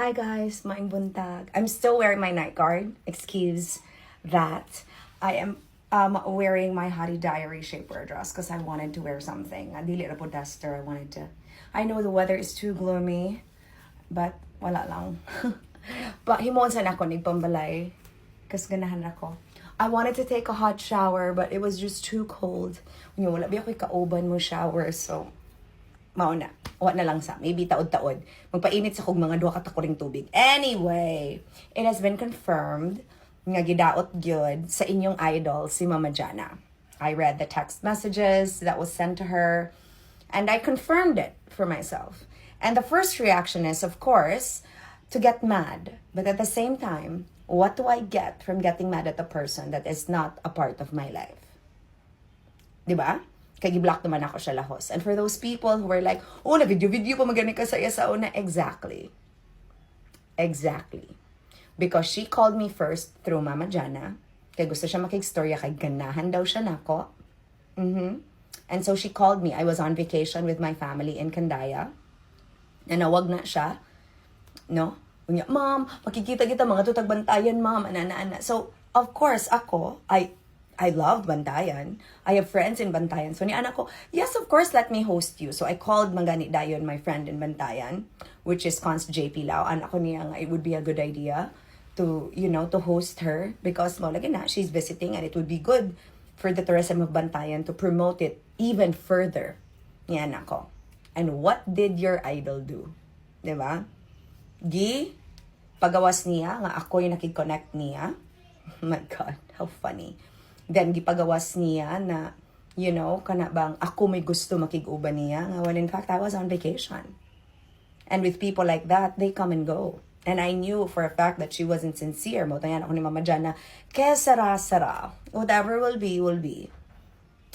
Hi guys, maing buntag. I'm still wearing my night guard. Excuse that. I am wearing my Hottie Diary shapewear dress because I wanted to wear something. Dili ra po duster. I know the weather is too gloomy, but wala lang. But himon sa nako nigpambalay kasi ganahan ako. I wanted to take a hot shower, but it was just too cold. Wala biya ko'y kauban mo shower, so mauna. Wa na lang sa. Maybe taod-taod. Magpainit sa kog mga duha ka takuring tubig. Anyway, it has been confirmed nga gidaot gyud sa inyong idol, si Mama Jana. I read the text messages that was sent to her, and I confirmed it for myself. And the first reaction is, of course, to get mad. But at the same time, what do I get from getting mad at a person that is not a part of my life? Diba? Kaya gi-block naman ako siya lahos. And for those people who were like, oh, na video pa magani ka sa iya sa una. Exactly. Because she called me first through Mama Jana. Kaya gusto siya makigstorya, kay ganahan daw siya nako. And so she called me. I was on vacation with my family in Candaya. Nanawag na siya. No? Unya, Mom, makikita kita mga tutag bantayan, Mom. Ana. So, of course, I love Bantayan. I have friends in Bantayan. So ni anak ko, yes, of course, let me host you. So I called Mangani Dayon, my friend in Bantayan, which is Const JP Lau. Anak ko niya nga, it would be a good idea to, to host her because lagi na, she's visiting and it would be good for the tourism of Bantayan to promote it even further. Ni anak ko. And what did your idol do? Diba? Pagawas niya, nga ako yung nakikonnect niya. Oh my God, how funny. Then, gipagawas niya na, kana bang ako may gusto makig-uban niya. When in fact, I was on vacation. And with people like that, they come and go. And I knew for a fact that she wasn't sincere. Motayan ako ni Mama Jana, kaya sara. Whatever will be, will be.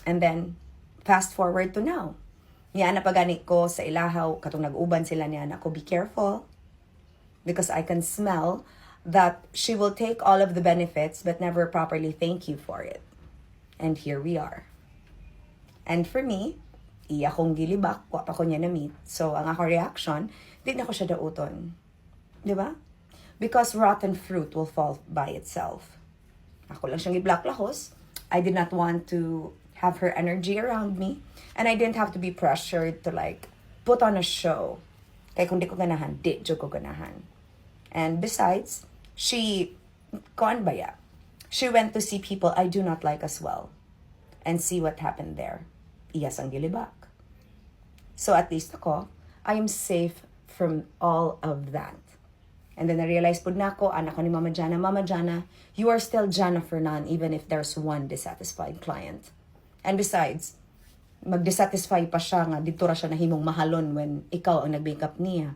And then, fast forward to now. Niya na paganit ko sa ilahaw, katong nag-uban sila niya na ako, be careful. Because I can smell that she will take all of the benefits but never properly thank you for it. And here we are. And for me, iya kong gilibak, wa pa ko niya na-meet. So, ang ako reaction, di na ko siya dauton. Diba? Because rotten fruit will fall by itself. Ako lang siyang i-block lahos. I did not want to have her energy around me. And I didn't have to be pressured to put on a show. Kaya kung di ko ganahan, di ko ganahan. And besides, she went to see people I do not like as well. And see what happened there. Iyas ang gilibak. So at least ako, I am safe from all of that. And then I realized po na ako, anak ko ni Mama Jana, you are still Jana Fernan even if there's one dissatisfied client. And besides, mag-dissatisfy pa siya nga, dito ra siya nahimong mahalon when ikaw ang nag-makeup niya.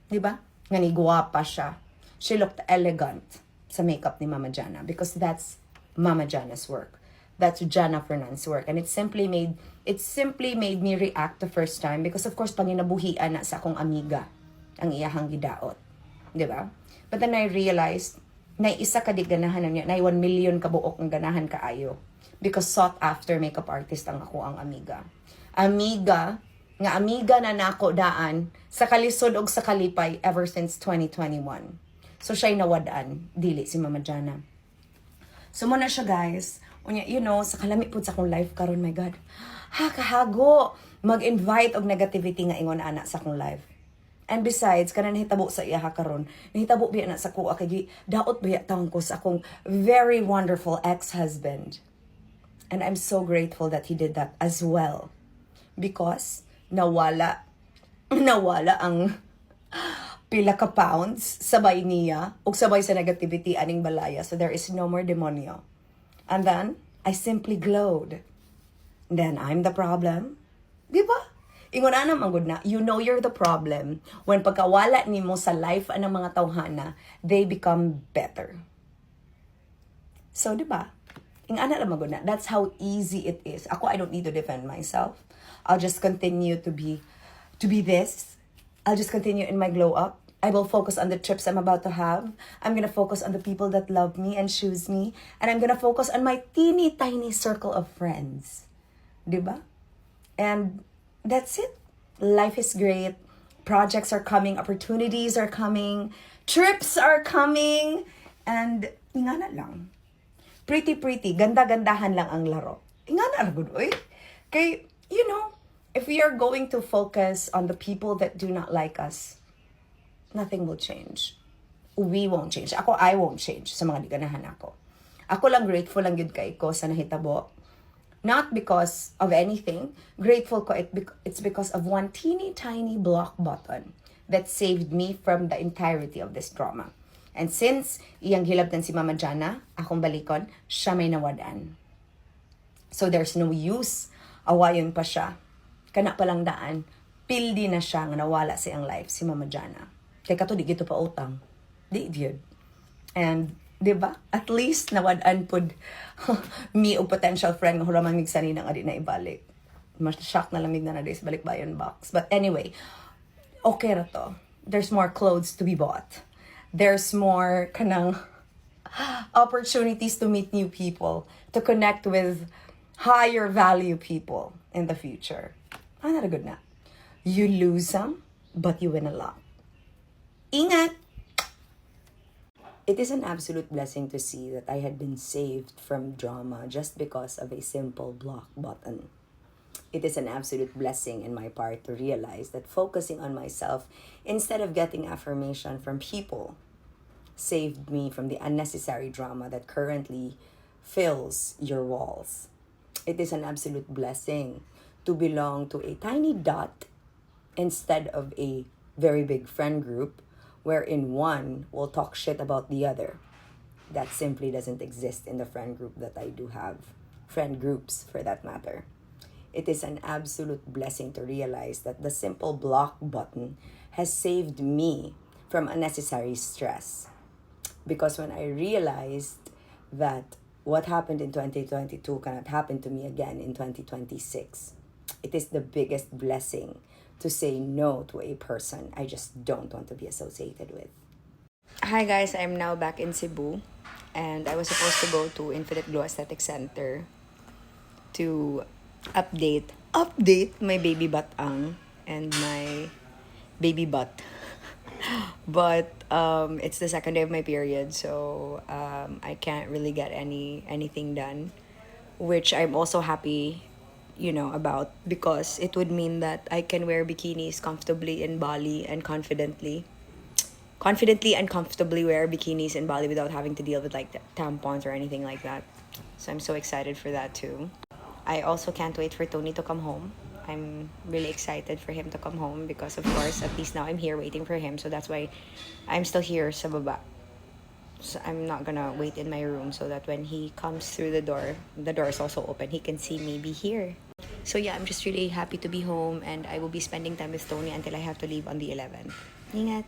Diba? Nga ni guwapa siya. She looked elegant sa makeup ni Mama Jana because that's Mama Jana's work. That's Jana Fernand's work. And it simply made me react the first time because of course panginabuhian na sa akong amiga ang iyahang gidaot. Diba? But then I realized na isa ka di ganahan niya, na 1 million kabuok ang ganahan kaayo because sought after makeup artist ang ako ang amiga. Amiga na nako daan sa kalisod og sa kalipay ever since 2021. So siya'y nawadaan, dili si Mama Jana. So muna siya guys, sa kalami po sa akong life karon, my God. Kahago mag-invite og negativity nga ingon ana sa akong life. And besides, kana nahitabo sa iya karon, nahitabo biya na sa kuha kay daot biya taong ko sa akong very wonderful ex-husband. And I'm so grateful that he did that as well. Because nawala ang pila ka pounds sabay niya ug sabay sa negativity aning balaya, so there is no more demonyo. And then I simply glowed. Then I'm the problem, di ba? Ingon ana manggod na, you know you're the problem when pagkawala nimo sa life ng mga tawhana, they become better. So di ba? Ingana na manggod na, that's how easy it is. Ako, I don't need to defend myself. I'll just continue to be this. I'll just continue in my glow up. I will focus on the trips I'm about to have. I'm gonna focus on the people that love me and choose me. And I'm gonna focus on my teeny tiny circle of friends. Diba? And that's it. Life is great. projects are coming, opportunities are coming, trips are coming, and ingana lang. Pretty, ganda-gandahan lang ang laro. Ingana ra gud oy. Kay, you know, if we are going to focus on the people that do not like us, nothing will change. We won't change. I won't change sa mga di ganahan ako. Ako lang grateful lang yun kay ko sa nahitabo. Not because of anything. Grateful ko it's because of one teeny tiny block button that saved me from the entirety of this drama. And since iyang hilabtan si Mama Jana, akong balikon, siya may nawadaan. So there's no use. Awayon pa siya. Kana palang daan, pildi na siya nga nawala sa iyang life si Mama Jana. Kaya kato di gito pa utang. Di yun. And, di ba? At least nawadaan pod me o potential friend nga hulamang migsani na nga di na ibalik. Mas shock na lamig na days balik bayon box. But anyway, okay ra to. There's more clothes to be bought. There's more kanang opportunities to meet new people, to connect with higher value people in the future. Not a good na. You lose some, but you win a lot. Ingat! It is an absolute blessing to see that I had been saved from drama just because of a simple block button. It is an absolute blessing in my part to realize that focusing on myself instead of getting affirmation from people saved me from the unnecessary drama that currently fills your walls. It is an absolute blessing to belong to a tiny dot instead of a very big friend group wherein one will talk shit about the other. That simply doesn't exist in the friend group that I do have. Friend groups, for that matter. It is an absolute blessing to realize that the simple block button has saved me from unnecessary stress. Because when I realized that what happened in 2022 cannot happen to me again in 2026, it is the biggest blessing to say no to a person I just don't want to be associated with. Hi guys, I'm now back in Cebu and I was supposed to go to Infinite Glow Aesthetic Center to update my baby batang and my baby butt. But it's the second day of my period, so I can't really get anything done, which I'm also happy about, because it would mean that I can wear bikinis comfortably in Bali and confidently and comfortably wear bikinis in Bali without having to deal with like tampons or anything like that. So I'm so excited for that too. I also can't wait for Tony to come home. I'm really excited for him to come home because, of course, at least now I'm here waiting for him. So that's why I'm still here sa baba. So I'm not gonna wait in my room, so that when he comes through the door is also open. He can see me be here. So yeah, I'm just really happy to be home, and I will be spending time with Tony until I have to leave on the 11th. Ingat!